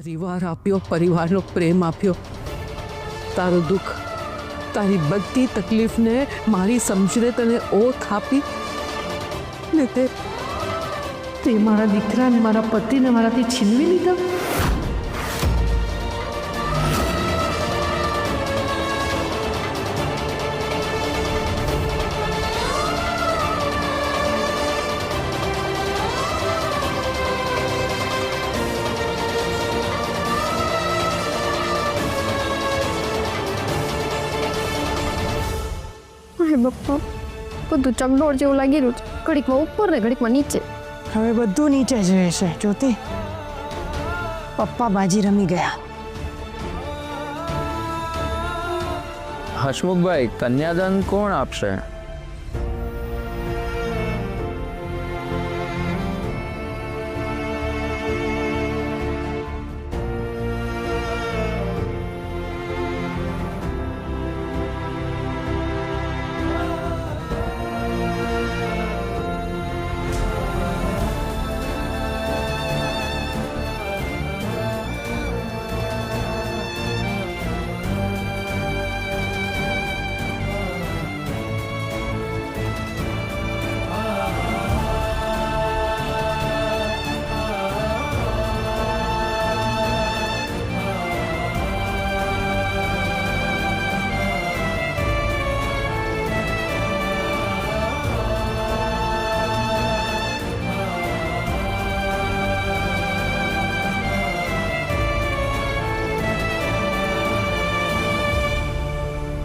પરિવાર આપ્યો, પરિવારનો પ્રેમ આપ્યો. તારું દુઃખ, તારી બધી તકલીફને મારી સમજીને તને ઓથ આપી ને તે મારા દીકરાને, મારા પતિને મારાથી છીનવી લીધા. બપ્પા, બધું ચકડોળ જેવું લાગી રહ્યું છે. ઘડીકમાં ઉપર ને ઘડીકમાં નીચે. હવે બધું નીચે જ રહેશે. જોતી, પપ્પા બાજી રમી ગયા. હસમુખભાઈ, કન્યાદાન કોણ આપશે?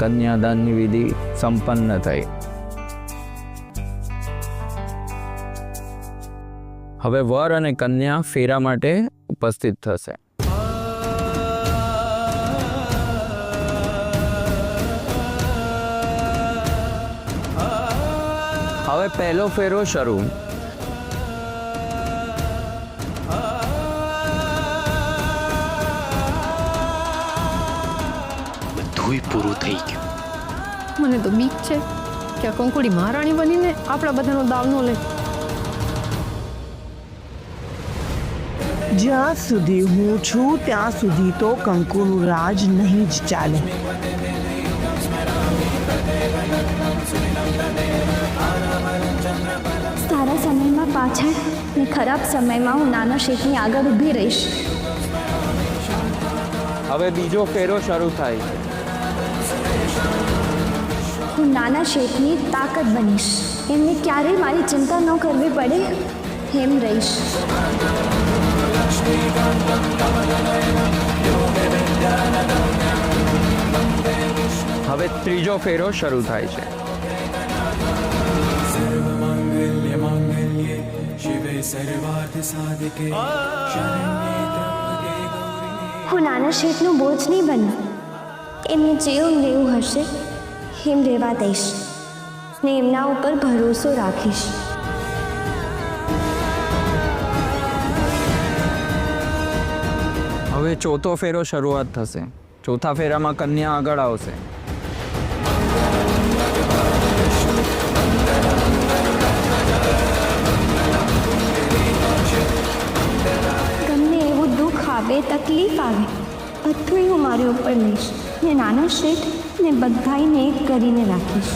કન્યાદાનની વિધિ સંપન્ન થઈ. હવે વર અને કન્યા ફેરા માટે ઉપસ્થિત થશે. હવે પહેલો ફેરો શરૂ. પૂરું થઈ ગયું. મને તો બીક છે કે આ કંકુડી મહારાણી બનીને આપણા બધાનો દાવ ન લે. જ્યાં સુધી હું છું ત્યાં સુધી તો કંકુનું રાજ નહીં જ ચાલે. સારા સમયમાં પાછળ ને ખરાબ સમયમાં હું નાના શેઠની આગળ ઊભી રહીશ. હવે બીજો ફેરો શરૂ થાય છે. હું નાના શેઠની તાકાત બનીશ. એમને ક્યારેય મારી ચિંતા ન કરવી પડે એમ રહીશ. હવે ત્રીજો ફેરો શરૂ થાય છે. હું નાના શેઠનું બોજ નહીં બનું. એમને જેવું લેવું હશે એમ રહેવા દઈશ ને એમના ઉપર ભરોસો રાખીશ. હવે ચોથો ફેરો શરૂઆત થશે. ચોથા ફેરામાં કન્યા આગળ આવશે. તમને એવું દુઃખ આવે, તકલીફ આવે, બધું હું મારી ઉપર લઈશ ને નાના શેઠ ને બધાને એક કરીને રાખીશ.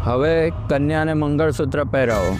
હવે કન્યાને મંગળસૂત્ર પહેરાવો.